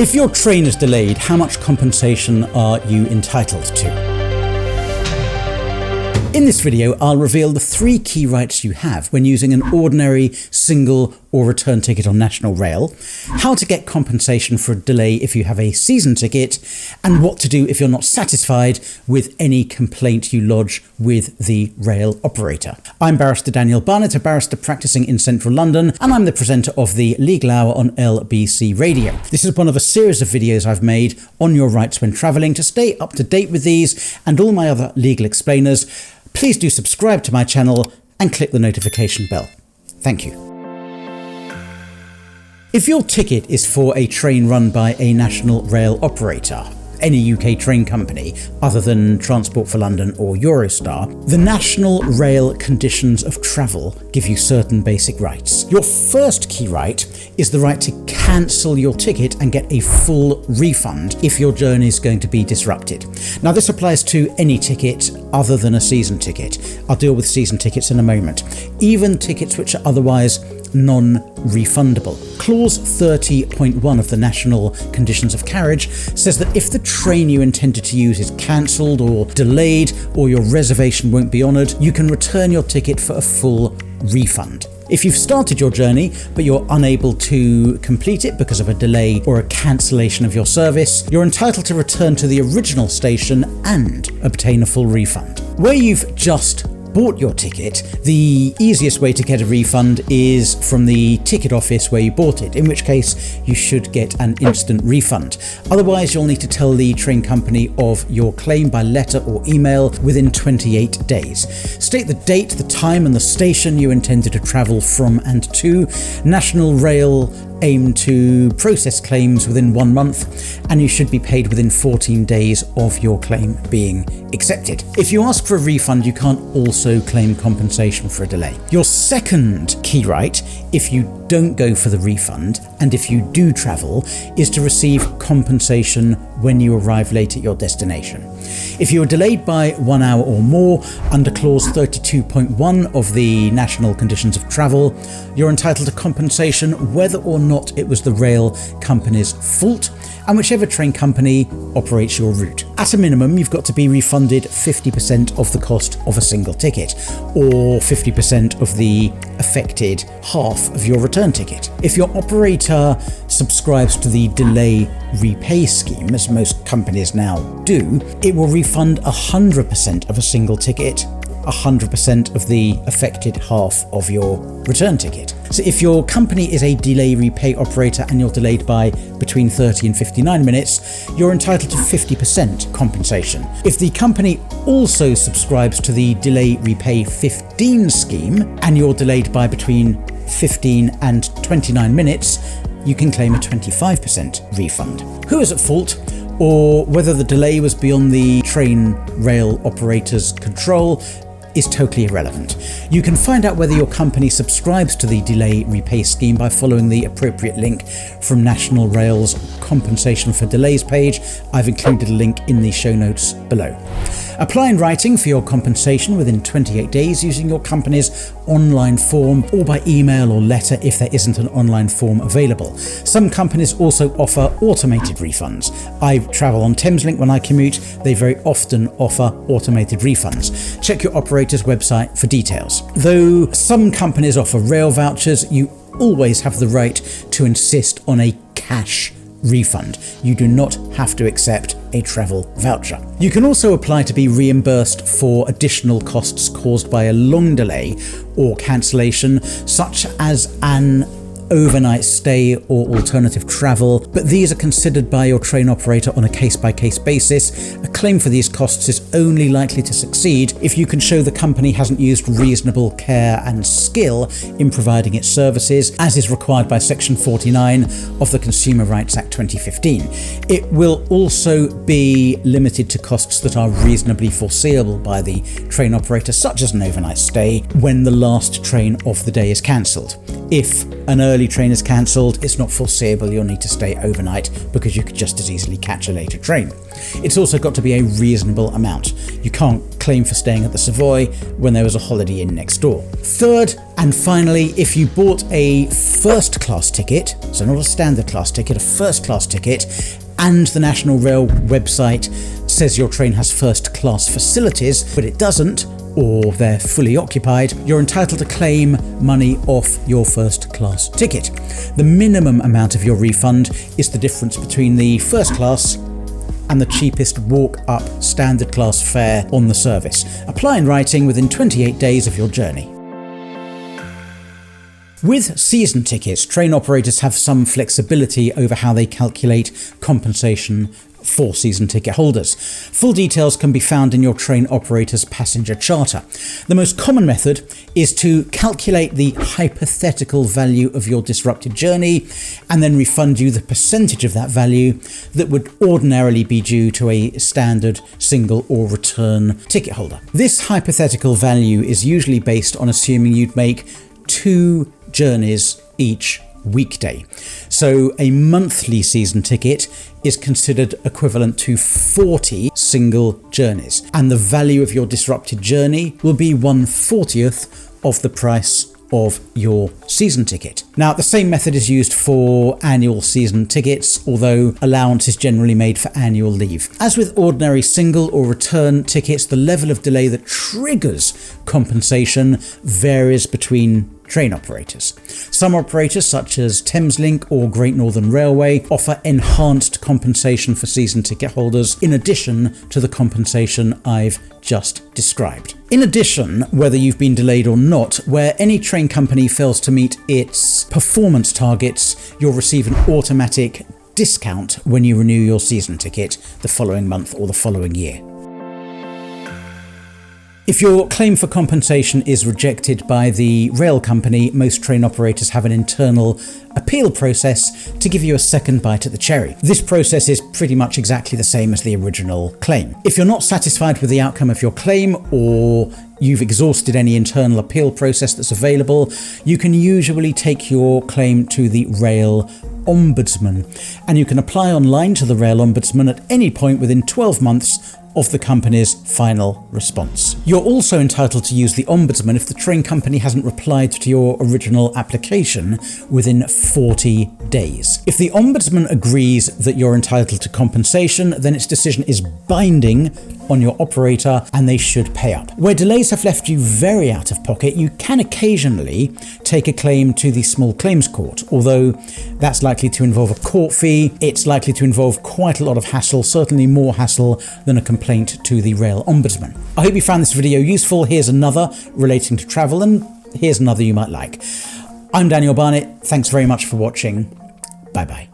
If your train is delayed, how much compensation are you entitled to? In this video, I'll reveal the 3 key rights you have when using an ordinary, single or return ticket on National Rail, how to get compensation for a delay if you have a season ticket, and what to do if you're not satisfied with any complaint you lodge with the rail operator. I'm Barrister Daniel Barnett, a barrister practicing in central London, and I'm the presenter of the Legal Hour on LBC Radio. This is one of a series of videos I've made on your rights when travelling. To stay up to date with these and all my other legal explainers, please do subscribe to my channel and click the notification bell. Thank you. If your ticket is for a train run by a national rail operator, any UK train company other than Transport for London or Eurostar, the National Rail Conditions of Travel give you certain basic rights. Your first key right is the right to cancel your ticket and get a full refund if your journey is going to be disrupted. Now, this applies to any ticket other than a season ticket. I'll deal with season tickets in a moment. Even tickets which are otherwise non-refundable. Clause 30.1 of the National Conditions of Carriage says that if the train you intended to use is cancelled or delayed, or your reservation won't be honoured, you can return your ticket for a full refund. If you've started your journey but you're unable to complete it because of a delay or a cancellation of your service, you're entitled to return to the original station and obtain a full refund. Where you've just bought your ticket, the easiest way to get a refund is from the ticket office where you bought it, in which case you should get an instant refund. Otherwise, you'll need to tell the train company of your claim by letter or email within 28 days. State the date, the time and the station you intended to travel from and to. National Rail aim to process claims within 1 month, and you should be paid within 14 days of your claim being accepted. If you ask for a refund, you can't also claim compensation for a delay. Your second key right, if you don't go for the refund and if you do travel, is to receive compensation when you arrive late at your destination. If you are delayed by 1 hour or more, under clause 32.1 of the National Conditions of Travel, you're entitled to compensation whether or not it was the rail company's fault, and whichever train company operates your route. At a minimum, you've got to be refunded 50% of the cost of a single ticket, or 50% of the affected half of your return ticket. If your operator subscribes to the delay repay scheme, as most companies now do, it will refund 100% of a single ticket, 100% of the affected half of your return ticket. So if your company is a delay repay operator and you're delayed by between 30 and 59 minutes, you're entitled to 50% compensation. If the company also subscribes to the delay repay 15 scheme and you're delayed by between 15 and 29 minutes, you can claim a 25% refund. Who is at fault, or whether the delay was beyond the train rail operator's control, is totally irrelevant. You can find out whether your company subscribes to the delay repay scheme by following the appropriate link from National Rail's Compensation for Delays page. I've included a link in the show notes below. Apply in writing for your compensation within 28 days using your company's online form, or by email or letter if there isn't an online form available. Some companies also offer automated refunds. I travel on Thameslink when I commute. They very often offer automated refunds. Check your operator's website for details. Though some companies offer rail vouchers, you always have the right to insist on a cash refund. You do not have to accept a travel voucher. You can also apply to be reimbursed for additional costs caused by a long delay or cancellation, such as an overnight stay or alternative travel, but these are considered by your train operator on a case-by-case basis. A claim for these costs is only likely to succeed if you can show the company hasn't used reasonable care and skill in providing its services, as is required by Section 49 of the Consumer Rights Act 2015. It will also be limited to costs that are reasonably foreseeable by the train operator, such as an overnight stay when the last train of the day is cancelled. If an early train is cancelled, it's not foreseeable you'll need to stay overnight because you could just as easily catch a later train. It's also got to be a reasonable amount. You can't claim for staying at the Savoy when there was a Holiday Inn next door. Third, and finally, if you bought a first class ticket, so not a standard class ticket, a first class ticket, and the National Rail website says your train has first class facilities, but it doesn't, or they're fully occupied, you're entitled to claim money off your first class ticket. The minimum amount of your refund is the difference between the first class and the cheapest walk-up standard class fare on the service. Apply in writing within 28 days of your journey. With season tickets, train operators have some flexibility over how they calculate compensation for season ticket holders. Full details can be found in your train operator's passenger charter. The most common method is to calculate the hypothetical value of your disrupted journey and then refund you the percentage of that value that would ordinarily be due to a standard single or return ticket holder. This hypothetical value is usually based on assuming you'd make 2 journeys each weekday. So a monthly season ticket is considered equivalent to 40 single journeys, and the value of your disrupted journey will be 1/40th of the price of your season ticket. Now, the same method is used for annual season tickets, although allowance is generally made for annual leave. As with ordinary single or return tickets, the level of delay that triggers compensation varies between train operators. Some operators, such as Thameslink or Great Northern Railway, offer enhanced compensation for season ticket holders in addition to the compensation I've just described. In addition, whether you've been delayed or not, where any train company fails to meet its performance targets, you'll receive an automatic discount when you renew your season ticket the following month or the following year. If your claim for compensation is rejected by the rail company, most train operators have an internal appeal process to give you a second bite at the cherry. This process is pretty much exactly the same as the original claim. If you're not satisfied with the outcome of your claim, or you've exhausted any internal appeal process that's available, you can usually take your claim to the Rail Ombudsman, and you can apply online to the Rail Ombudsman at any point within 12 months of the company's final response. You're also entitled to use the Ombudsman if the train company hasn't replied to your original application within 40 days. If the Ombudsman agrees that you're entitled to compensation, then its decision is binding on your operator and they should pay up. Where delays have left you very out of pocket, you can occasionally take a claim to the small claims court. Although that's likely to involve a court fee, it's likely to involve quite a lot of hassle, certainly more hassle than a complaint to the Rail Ombudsman. I hope you found this video useful. Here's another relating to travel, and here's another you might like. I'm Daniel Barnett. Thanks very much for watching. Bye bye.